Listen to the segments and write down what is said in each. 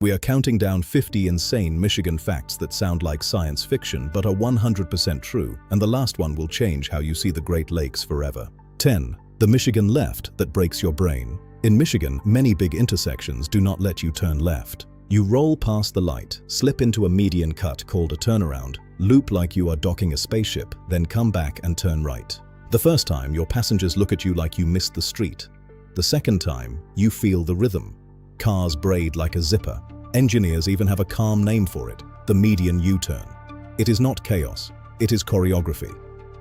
We are counting down 50 insane Michigan facts that sound like science fiction but are 100% true, and the last one will change how you see the Great Lakes forever. 10. The Michigan left that breaks your brain. In Michigan, many big intersections do not let you turn left. You roll past the light, slip into a median cut called a turnaround, loop like you are docking a spaceship, then come back and turn right. The first time, your passengers look at you like you missed the street. The second time, you feel the rhythm. Cars braid like a zipper. Engineers even have a calm name for it, the median U-turn. It is not chaos, it is choreography.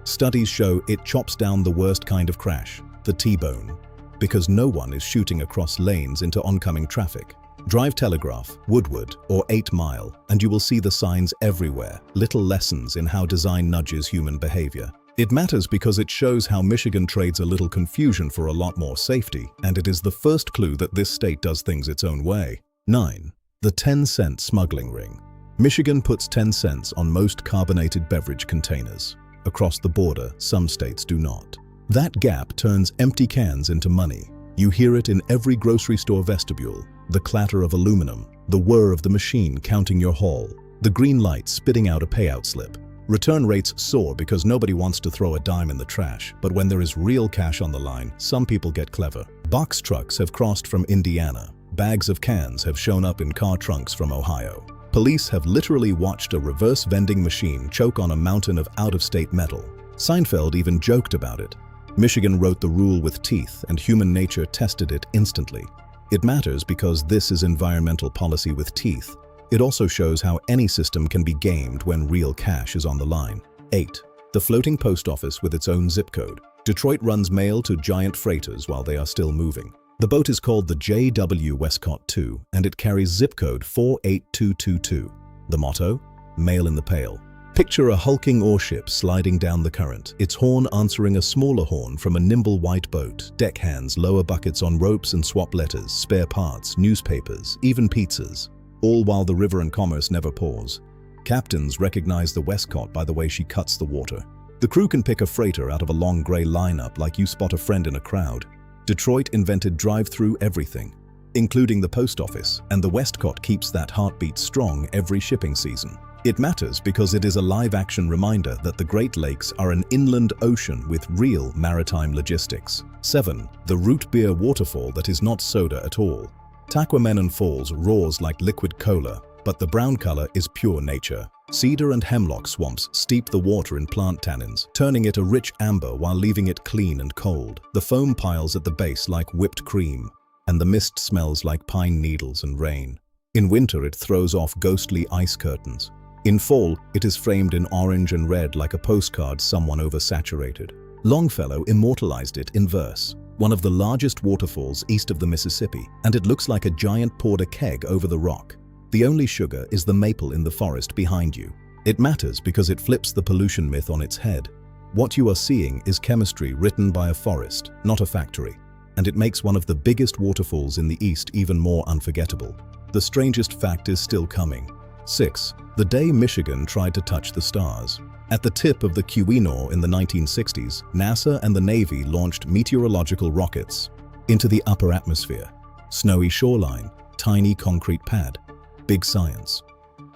Studies show it chops down the worst kind of crash, the T-bone, because no one is shooting across lanes into oncoming traffic. Drive Telegraph, Woodward, or 8 Mile, and you will see the signs everywhere, little lessons in how design nudges human behavior. It matters because it shows how Michigan trades a little confusion for a lot more safety, and it is the first clue that this state does things its own way. 9. The 10 Cent Smuggling Ring. Michigan puts 10 cents on most carbonated beverage containers. Across the border, some states do not. That gap turns empty cans into money. You hear it in every grocery store vestibule, the clatter of aluminum, the whir of the machine counting your haul, the green light spitting out a payout slip. Return rates soar because nobody wants to throw a dime in the trash, but when there is real cash on the line, some people get clever. Box trucks have crossed from Indiana. Bags of cans have shown up in car trunks from Ohio. Police have literally watched a reverse vending machine choke on a mountain of out-of-state metal. Seinfeld even joked about it. Michigan wrote the rule with teeth, and human nature tested it instantly. It matters because this is environmental policy with teeth. It also shows how any system can be gamed when real cash is on the line. 8. The floating post office with its own zip code. Detroit runs mail to giant freighters while they are still moving. The boat is called the J.W. Westcott II, and it carries zip code 48222. The motto? Mail in the pail. Picture a hulking warship sliding down the current, its horn answering a smaller horn from a nimble white boat, deckhands lower buckets on ropes and swap letters, spare parts, newspapers, even pizzas. All while the river and commerce never pause. Captains recognize the Westcott by the way she cuts the water. The crew can pick a freighter out of a long gray lineup like you spot a friend in a crowd. Detroit invented drive-through everything, including the post office, and the Westcott keeps that heartbeat strong every shipping season. It matters because it is a live-action reminder that the Great Lakes are an inland ocean with real maritime logistics. 7. The Root Beer Waterfall that is not soda at all. Tahquamenon Falls roars like liquid cola, but the brown color is pure nature. Cedar and hemlock swamps steep the water in plant tannins, turning it a rich amber while leaving it clean and cold. The foam piles at the base like whipped cream, and the mist smells like pine needles and rain. In winter, it throws off ghostly ice curtains. In fall, it is framed in orange and red like a postcard someone oversaturated. Longfellow immortalized it in verse. One of the largest waterfalls east of the Mississippi, and it looks like a giant poured a keg over the rock. The only sugar is the maple in the forest behind you. It matters because it flips the pollution myth on its head. What you are seeing is chemistry written by a forest, not a factory, and it makes one of the biggest waterfalls in the East even more unforgettable. The strangest fact is still coming. 6. The day Michigan tried to touch the stars. At the tip of the Keweenaw in the 1960s, NASA and the Navy launched meteorological rockets into the upper atmosphere. Snowy shoreline, tiny concrete pad, big science.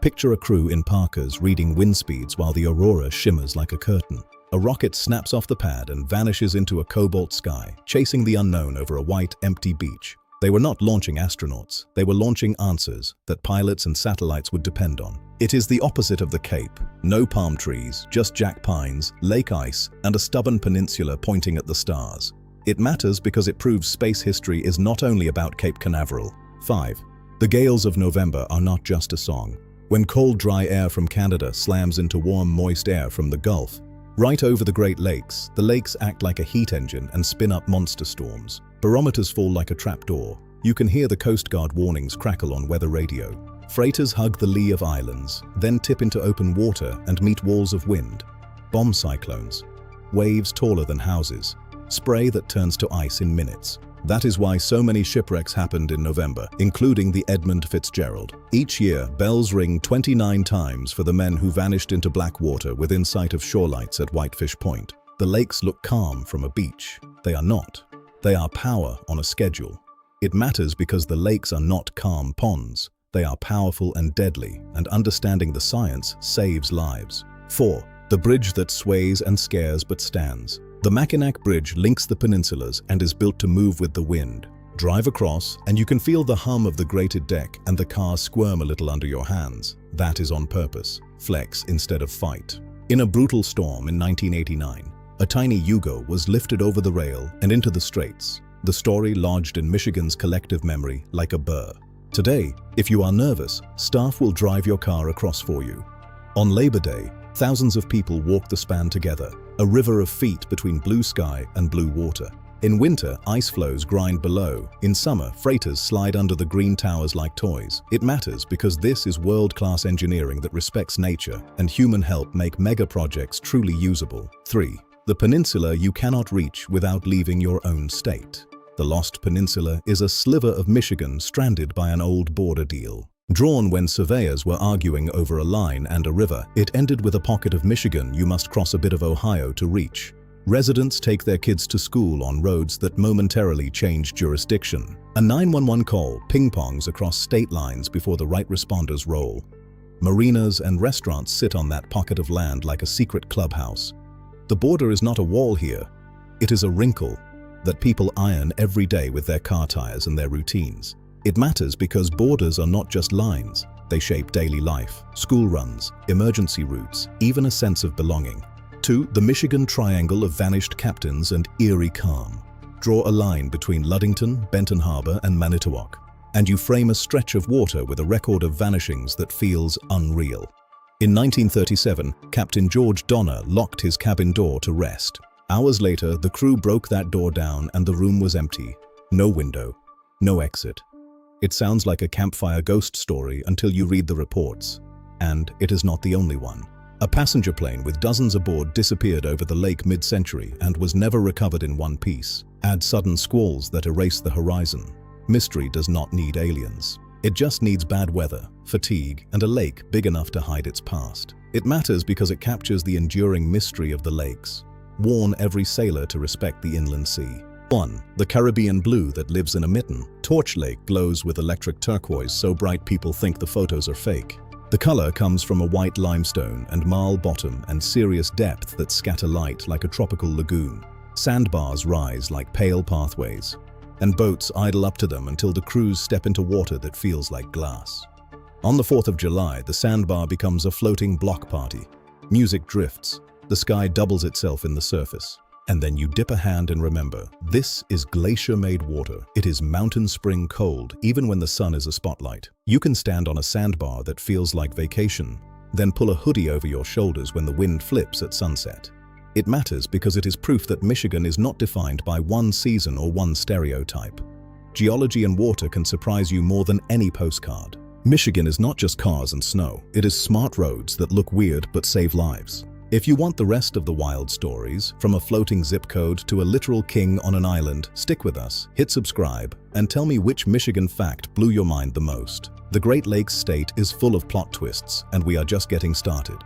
Picture a crew in parkas reading wind speeds while the aurora shimmers like a curtain. A rocket snaps off the pad and vanishes into a cobalt sky, chasing the unknown over a white, empty beach. They were not launching astronauts, they were launching answers that pilots and satellites would depend on. It is the opposite of the Cape. No palm trees, just jack pines, lake ice, and a stubborn peninsula pointing at the stars. It matters because it proves space history is not only about Cape Canaveral. 5. The gales of November are not just a song. When cold, dry air from Canada slams into warm, moist air from the Gulf, right over the Great Lakes, the lakes act like a heat engine and spin up monster storms. Barometers fall like a trapdoor. You can hear the Coast Guard warnings crackle on weather radio. Freighters hug the lee of islands, then tip into open water and meet walls of wind. Bomb cyclones. Waves taller than houses. Spray that turns to ice in minutes. That is why so many shipwrecks happened in November, including the Edmund Fitzgerald. Each year, bells ring 29 times for the men who vanished into black water within sight of shorelights at Whitefish Point. The lakes look calm from a beach. They are not. They are power on a schedule. It matters because the lakes are not calm ponds. They are powerful and deadly, and understanding the science saves lives. 4. The bridge that sways and scares but stands. The Mackinac Bridge links the peninsulas and is built to move with the wind. Drive across, and you can feel the hum of the grated deck and the car squirm a little under your hands. That is on purpose. Flex instead of fight. In a brutal storm in 1989, a tiny Yugo was lifted over the rail and into the straits. The story lodged in Michigan's collective memory like a burr. Today, if you are nervous, staff will drive your car across for you. On Labor Day, thousands of people walk the span together, a river of feet between blue sky and blue water. In winter, ice floes grind below. In summer, freighters slide under the green towers like toys. It matters because this is world-class engineering that respects nature, and human help make mega projects truly usable. 3. The peninsula you cannot reach without leaving your own state. The Lost Peninsula is a sliver of Michigan stranded by an old border deal. Drawn when surveyors were arguing over a line and a river, it ended with a pocket of Michigan you must cross a bit of Ohio to reach. Residents take their kids to school on roads that momentarily change jurisdiction. A 911 call ping-pongs across state lines before the right responders roll. Marinas and restaurants sit on that pocket of land like a secret clubhouse. The border is not a wall here. It is a wrinkle that people iron every day with their car tires and their routines. It matters because borders are not just lines. They shape daily life, school runs, emergency routes, even a sense of belonging. 2. The Michigan Triangle of Vanished Captains and Eerie Calm. Draw a line between Ludington, Benton Harbor, and Manitowoc, and you frame a stretch of water with a record of vanishings that feels unreal. In 1937, Captain George Donner locked his cabin door to rest. Hours later, the crew broke that door down and the room was empty. No window, no exit. It sounds like a campfire ghost story until you read the reports. And it is not the only one. A passenger plane with dozens aboard disappeared over the lake mid-century and was never recovered in one piece. Add sudden squalls that erase the horizon. Mystery does not need aliens. It just needs bad weather, fatigue, and a lake big enough to hide its past. It matters because it captures the enduring mystery of the lakes. Warn every sailor to respect the inland sea. 1. The Caribbean blue that lives in a mitten. Torch Lake glows with electric turquoise so bright people think the photos are fake. The color comes from a white limestone and marl bottom and serious depth that scatter light like a tropical lagoon. Sandbars rise like pale pathways, and boats idle up to them until the crews step into water that feels like glass. On the 4th of July, the sandbar becomes a floating block party. Music drifts, the sky doubles itself in the surface. And then you dip a hand and remember, this is glacier-made water. It is mountain spring cold, even when the sun is a spotlight. You can stand on a sandbar that feels like vacation, then pull a hoodie over your shoulders when the wind flips at sunset. It matters because it is proof that Michigan is not defined by one season or one stereotype. Geology and water can surprise you more than any postcard. Michigan is not just cars and snow. It is smart roads that look weird but save lives. If you want the rest of the wild stories, from a floating zip code to a literal king on an island, stick with us, hit subscribe, and tell me which Michigan fact blew your mind the most. The Great Lakes state is full of plot twists, and we are just getting started.